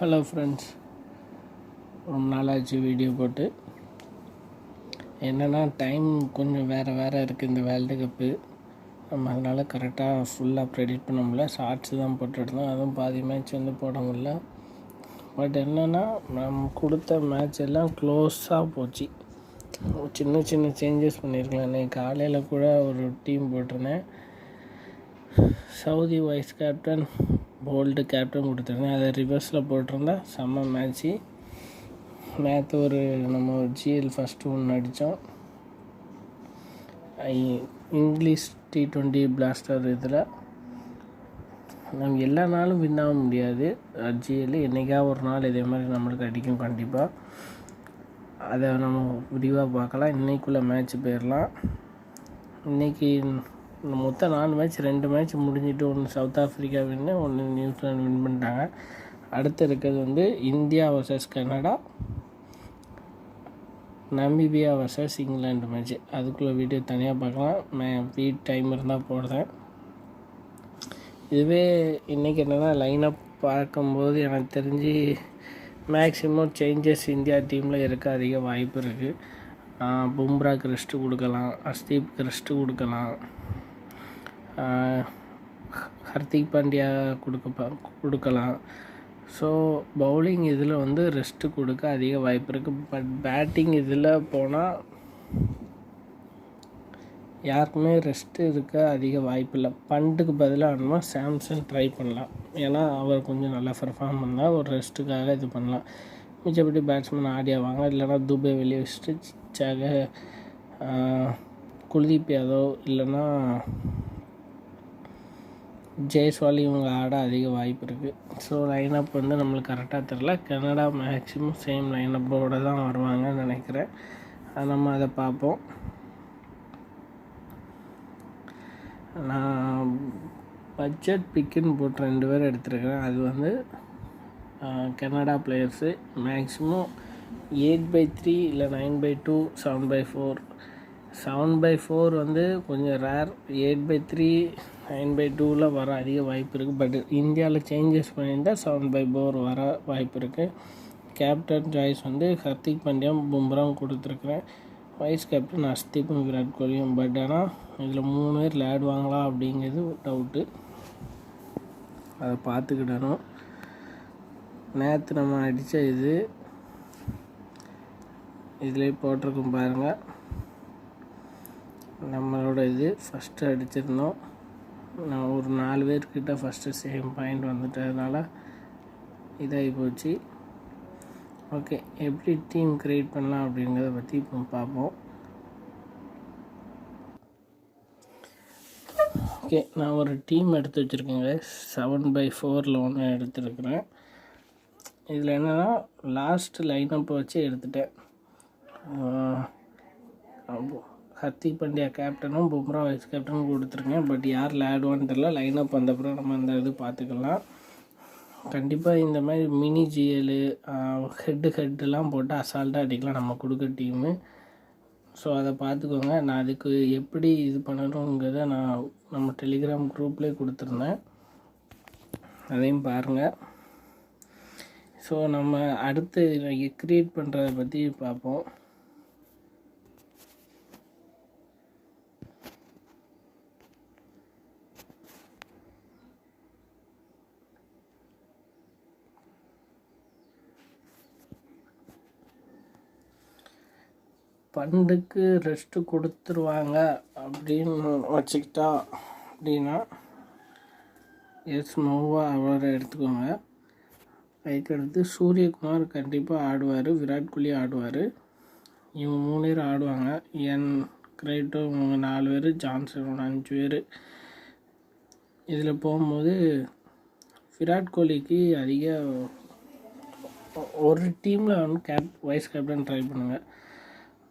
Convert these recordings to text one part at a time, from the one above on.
Hello friends, ரொம்ப நாளாச்சு video போட்டு. என்னென்னா டைம் கொஞ்சம் வேறு இருக்குது இந்த வேர்ல்டு கப்பு. நம்ம அதனால் கரெக்டாக ஃபுல்லாக ப்ரெடிக்ட் பண்ண முடியல. ஷார்ட்ஸு தான் போட்டுருந்தோம், அதுவும் பாதி மேட்ச் போட முடியல. பட் என்னென்னா நம்ம கொடுத்த மேட்ச் எல்லாம் க்ளோஸாக போச்சு. சின்ன சின்ன சேஞ்சஸ் பண்ணியிருக்கலாம். இன்றைக்கி காலையில் கூட ஒரு டீம் போட்டிருந்தேன். Southee vice captain Boult captain கொடுத்துருந்தேன். அதை ரிவர்ஸில் போட்டிருந்தா செம்ம மேட்ச்சு. நேற்று நம்ம ஜிஎல் ஃபஸ்ட்டு ஒன்று அடித்தோம். English T20 blaster. இதில் நம்ம எல்லா நாளும் வின் ஆக முடியாது. ஜிஎல் என்றைக்கா ஒரு நாள் இதே மாதிரி நம்மளுக்கு அடிக்கும் கண்டிப்பாக. அதை நம்ம விரிவாக பார்க்கலாம். இன்றைக்குள்ளே மேட்ச் போயிடலாம். இன்றைக்கி மொத்தம் 4 மேட்ச், 2 மேட்ச் முடிஞ்சிட்டு ஒன்று சவுத் ஆஃப்ரிக்கா வின்னு, ஒன்று நியூசிலாந்து வின் பண்ணிட்டாங்க. அடுத்து இருக்கிறது India versus Canada, Namibia versus England match. அதுக்குள்ளே வீடியோ தனியாக பார்க்கலாம். டைம் இருந்தால் போடுறேன். இதுவே இன்றைக்கி என்னென்னா லைனப் பார்க்கும்போது எனக்கு தெரிஞ்சு மேக்ஸிமம் சேஞ்சஸ் இந்தியா டீமில் இருக்க அதிக வாய்ப்பு இருக்குது. பும்ராக்கு ரெஸ்ட்டு கொடுக்கலாம், ஹர்தீப்க்கு ரெஸ்ட்டு கொடுக்கலாம், ஹர்திக் பாண்டியா கொடுக்கலாம். ஸோ பவுலிங் இதில் ரெஸ்ட்டு கொடுக்க அதிக வாய்ப்பு இருக்குது. பட் பேட்டிங் இதில் போனால் யாருக்குமே ரெஸ்ட்டு இருக்க அதிக வாய்ப்பு இல்லை. பண்டுக்கு பதிலாக நம்ம சாம்சன் ட்ரை பண்ணலாம். ஏன்னா அவர் கொஞ்சம் நல்லா பர்ஃபார்ம் பண்ணால் ஒரு ரெஸ்ட்டுக்காக இது பண்ணலாம். மிச்சப்படி பேட்ஸ்மேன் ஆடியாவாங்க. இல்லைனா துபே வெளியே வச்சுட்டு குல்தீப் யாதவ் இல்லைன்னா ஜெய்ஸ்வால் இவங்க ஆட அதிக வாய்ப்பு இருக்குது. ஸோ லைனப் நம்மளுக்கு கரெக்டாக தெரில. கனடா மேக்ஸிமம் சேம் லைனப்போடு தான் வருவாங்கன்னு நினைக்கிறேன். நம்ம அதை பார்ப்போம். நான் பட்ஜெட் பிக்குன்னு போட்டு 2 பேர் எடுத்துருக்கிறேன். அது கனடா பிளேயர்ஸு. மேக்ஸிமம் 8/3 இல்லை 9/2, 7/4. 7/4 கொஞ்சம் ரேர். 8/3, 9/2 வர அதிக வாய்ப்பு இருக்குது. பட் இந்தியாவில் சேஞ்சஸ் பண்ணியிருந்தால் 7/4 வர வாய்ப்பு இருக்குது. கேப்டன் சாய்ஸ் ஹர்திக் பாண்டியாவும் பும்ராவும் கொடுத்துருக்குறேன். வைஸ் கேப்டன் ஹர்தீப்பும் விராட் கோலியும். பட் ஆனால் இதில் 3 பேர் விளையாடுவாங்களா அப்படிங்கிறது டவுட்டு. அதை பார்த்துக்கிடணும். நேற்று நம்ம அடித்த இதிலே போட்டிருக்கோம் பாருங்கள். நம்மளோட ஃபஸ்ட்டு அடிச்சிருந்தோம். நான் ஒரு 4 பேர்கிட்ட ஃபஸ்ட்டு சேம் பாயிண்ட் வந்துட்டதுனால இதாகி போச்சு. ஓகே, எப்படி டீம் க்ரியேட் பண்ணலாம் அப்படிங்கிறத பற்றி இப்போ பார்ப்போம். ஓகே, நான் ஒரு டீம் எடுத்து வச்சுருக்கேங்க. 7/4 ஒன்று எடுத்துருக்குறேன். இதில் என்னென்னா லாஸ்ட் லைனப்பை வச்சு எடுத்துட்டேன். ஹர்திக் பாண்டியா கேப்டனும் பும்ரா வைஸ் கேப்டனும் கொடுத்துருக்கேன். பட் யார் விளையாடுவான்னு தெரில. லைனப் வந்தப்புறம் நம்ம அந்த பார்த்துக்கலாம். கண்டிப்பாக இந்த மாதிரி மினி ஜிஎல் ஹெட்டுலாம் போட்டு அசால்ட்டாக அடிக்கலாம் நம்ம கொடுக்க டீமு. ஸோ அதை பார்த்துக்கோங்க. நான் அதுக்கு எப்படி இது பண்ணணுங்கிறத நான் நம்ம டெலிகிராம் குரூப்லேயே கொடுத்துருந்தேன், அதையும் பாருங்கள். ஸோ நம்ம அடுத்து க்ரியேட் பண்ணுறதை பற்றி பார்ப்போம். பண்டுக்கு ரெஸ்ட்டு கொடுத்துருவாங்க அப்படின்னு வச்சுக்கிட்டா அப்படின்னா நோவா அவரை எடுத்துக்கோங்க. அதுக்கடுத்து சூரியகுமார் கண்டிப்பாக ஆடுவார், விராட் கோலி ஆடுவார். இவங்க 3 பேர் ஆடுவாங்க. கிரேட்டோ இவங்க 4 பேர், ஜான்சன் 5 பேர். இதில் போகும்போது விராட் கோலிக்கு அதிக ஒரு டீமில் வைஸ் கேப்டன் ட்ரை பண்ணுங்கள்.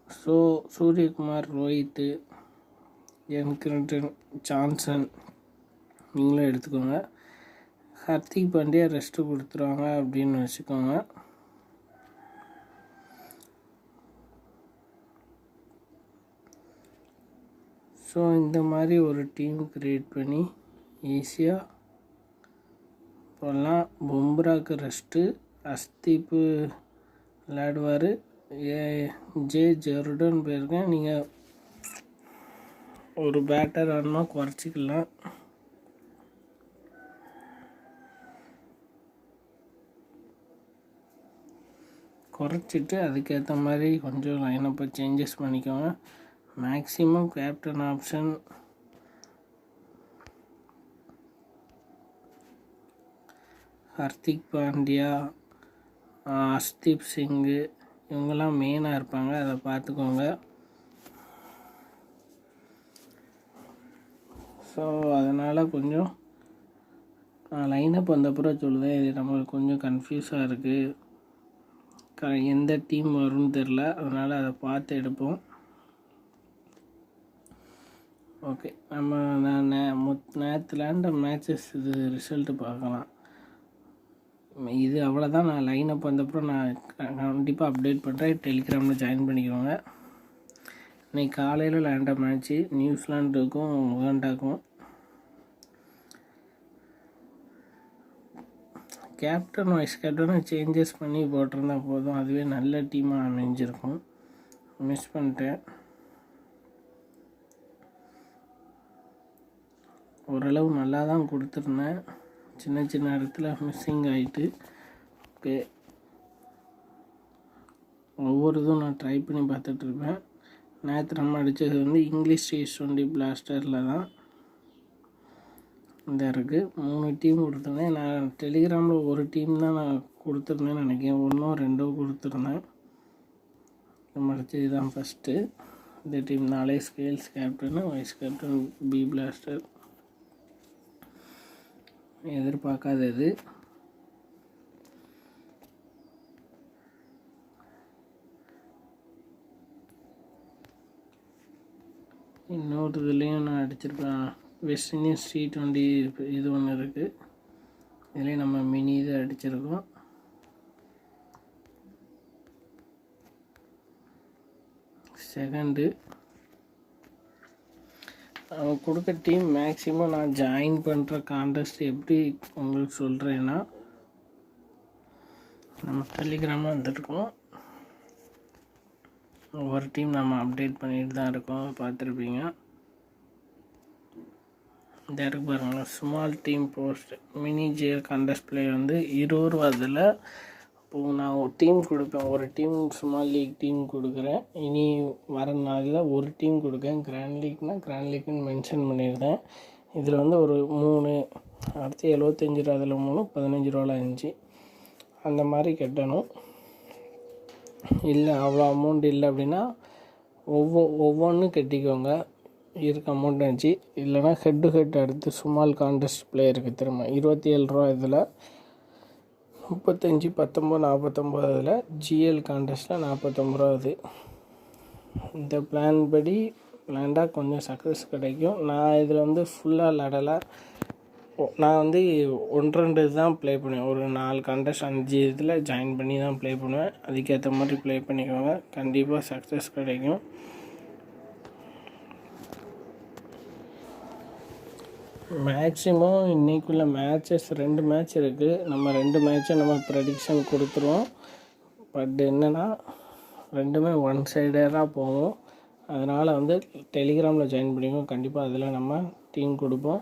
So Suryakumar, Rohit, Great Dane, Johnson நீங்களும் எடுத்துக்கோங்க. ஹர்திக் பாண்டியா ரெஸ்ட்டு கொடுத்துருவாங்க அப்படின்னு வச்சுக்கோங்க. ஸோ இந்த மாதிரி ஒரு டீம் க்ரியேட் பண்ணி ஈஸியாக இப்போல்லாம் பும்ராக்கு ரெஸ்ட்டு, அஸ்தீப்பு விளையாடுவார். ஜே ஜெருடன் போயிருக்கேன். நீங்கள் ஒரு பேட்டர் வேணுமா குறைச்சிக்கலாம். குறைச்சிட்டு அதுக்கேற்ற மாதிரி கொஞ்சம் லைனப்பை சேஞ்சஸ் பண்ணிக்கோங்க. Maximum captain option Hardik Pandya, Arshdeep Singh இவங்கெல்லாம் மெயினாக இருப்பாங்க. அதை பார்த்துக்கோங்க. ஸோ அதனால் கொஞ்சம் லைனப் வந்தப்புறம் சொல்லுவேன். இது நம்மளுக்கு கொஞ்சம் கன்ஃபியூஸாக இருக்குது, எந்த டீம் வரும்னு தெரில. அதனால் அதை பார்த்து எடுப்போம். ஓகே, நம்ம நேற்று விளையாண்ட மேட்சஸ் இது ரிசல்ட்டு பார்க்கலாம். இது அவ்வளோதான். நான் லைனப் வந்தப்புறம் நான் கண்டிப்பாக அப்டேட் பண்ணுறேன். டெலிகிராமில் ஜாயின் பண்ணிக்கிறோங்க. இன்றைக்கி காலையில் விளையாண்ட மேட்ச்சு நியூசிலாண்டுக்கும் உகாண்டாக்கும். கேப்டன் வைஸ் கேப்டனை சேஞ்சஸ் பண்ணி போட்டிருந்தா போதும், அதுவே நல்ல டீமாக அமைஞ்சிருக்கும். மிஸ் பண்ணிட்டேன். ஓரளவு நல்லா தான் கொடுத்துருந்தேன், சின்ன சின்ன இடத்துல மிஸ்ஸிங் ஆகிட்டு. ஓகே, ஒவ்வொரு இதுவும் நான் ட்ரை பண்ணி பார்த்துட்ருப்பேன். நேற்று நம்ம அடித்தது வந்து இங்கிலீஷ் T20 பிளாஸ்டரில் தான் இந்த இருக்குது. 3 டீம் கொடுத்துருந்தேன். நான் டெலிகிராமில் ஒரு டீம் தான் நான் கொடுத்துருந்தேன்னு நினைக்கிறேன். 1 or 2 கொடுத்துருந்தேன். நம்ம அடித்தது தான் ஃபஸ்ட்டு. இந்த டீம் 4 ஸ்கேல்ஸ் கேப்டனு, வைஸ் கேப்டன் பி பிளாஸ்டர். எதிர்பார்க்காதது. இன்னொரு இதுலேயும் நான் அடிச்சிருப்பேன். வெஸ்ட் இண்டீஸ் T20 இது ஒன்று இருக்குது. இதுலேயும் நம்ம மினி இது அடிச்சிருக்கோம். செகண்டு அவன் கொடுக்க டீம் மேக்ஸிமம் நான் ஜாயின் பண்ணுற கான்டெஸ்ட் எப்படி உங்களுக்கு சொல்கிறேன்னா, நம்ம டெலிகிராமில் வந்துருக்கோம். ஒவ்வொரு டீம் நம்ம அப்டேட் பண்ணிட்டு தான் இருக்கோம், பார்த்துருப்பீங்க. இந்த இருக்கு பாருங்கள், small team post mini GL contest play வந்து 20 ரூபாயில். இப்போது நான் ஒரு டீம் கொடுப்பேன், ஒரு டீம் ஸ்மால் லீக் டீம் கொடுக்குறேன். இனி வர நாளில் ஒரு டீம் கொடுக்கேன். கிராண்ட் லீக்னால் கிராண்ட் லீக்னு மென்ஷன் பண்ணியிருந்தேன். இதில் வந்து ஒரு 3, அடுத்து 75 ரூபா, அதில் 3, 15 ரூபாவில் 5 அந்த மாதிரி கட்டணும். இல்லை அவ்வளோ அமௌண்ட் இல்லை அப்படின்னா ஒவ்வொன்றும் கட்டிக்கோங்க இருக்க அமௌண்ட் வச்சு. இல்லைனா ஹெட் டு ஹெட் அடுத்து ஸ்மால் கான்டெஸ்ட் பிளே இருக்குது திரும்ப 27 ரூபா. இதில் 35, 19, 49 இதில் ஜிஎல் கான்டெஸ்ட்டில் 49 ரூபா. இது இந்த பிளான் படி விளையாண்டால் கொஞ்சம் சக்ஸஸ் கிடைக்கும். நான் இதில் வந்து ஃபுல்லாக விளாடலை. நான் வந்து 1-2 தான் ப்ளே பண்ணுவேன். ஒரு 4 கான்டெஸ்ட் 5 இதில் ஜாயின் பண்ணி தான் ப்ளே பண்ணுவேன். அதுக்கேற்ற மாதிரி ப்ளே பண்ணிக்கோங்க, கண்டிப்பாக சக்ஸஸ் கிடைக்கும். மேக்ஸிமம் இன்றைக்குள்ள மேட்சஸ் 2 மேட்ச் இருக்குது. நம்ம 2 மேட்சை நம்ம ப்ரெடிக்ஷன் கொடுத்துருவோம். பட் என்னென்னா ரெண்டுமே ஒன் சைடராக போகும். அதனால் வந்து டெலிகிராமில் ஜாயின் பண்ணிக்கோங்க. கண்டிப்பாக அதில் நம்ம டீம் கொடுப்போம்.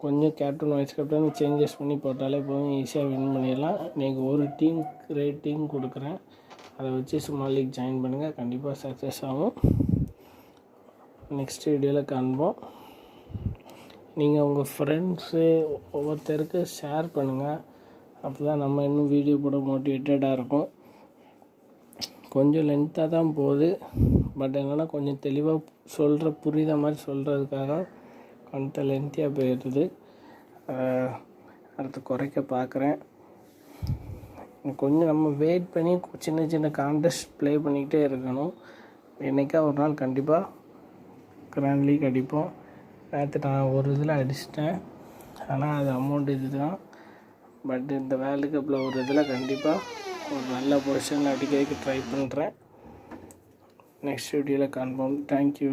கொஞ்சம் கேப்டன் வைஸ் கேப்டன் சேஞ்சஸ் பண்ணி போட்டாலே போதும், ஈஸியாக வின் பண்ணிடலாம். இன்றைக்கி ஒரு டீம் கிரேட் டீம் கொடுக்குறேன், அதை வச்சு ஸ்மால் லீக் ஜாயின் பண்ணுங்கள், கண்டிப்பாக சக்ஸஸ் ஆகும். நெக்ஸ்ட் வீடியோவில் காண்போம். நீங்கள் உங்கள் ஃப்ரெண்ட்ஸு ஒவ்வொருத்தருக்கு ஷேர் பண்ணுங்கள், அப்போ தான் நம்ம இன்னும் வீடியோ போட மோட்டிவேட்டடாக இருக்கும். கொஞ்சம் லென்த்தாக தான் போகுது, பட் என்னென்னா கொஞ்சம் தெளிவாக புரியுத மாதிரி சொல்கிறதுக்காக கொஞ்சம் லென்த்தியாக போயிடுது. அடுத்து குறைக்க பார்க்குறேன். கொஞ்சம் நம்ம வெயிட் பண்ணி சின்ன சின்ன கான்டெஸ்ட் ப்ளே பண்ணிக்கிட்டே இருக்கணும். என்றைக்கா ஒரு நாள் கண்டிப்பாக கிராண்ட் லீக் அடிப்போம். நேற்று நான் ஒரு இதில் அடிச்சிட்டேன், ஆனால் அது அமௌண்ட் இது தான். பட் இந்த வேர்ல்டு கப்பில் ஒரு இதில் கண்டிப்பாக ஒரு நல்ல பொசிஷனில் அடிக்கிறதுக்கு ட்ரை பண்ணுறேன். நெக்ஸ்ட் வீடியோவில் காண்போம். தேங்க்யூ.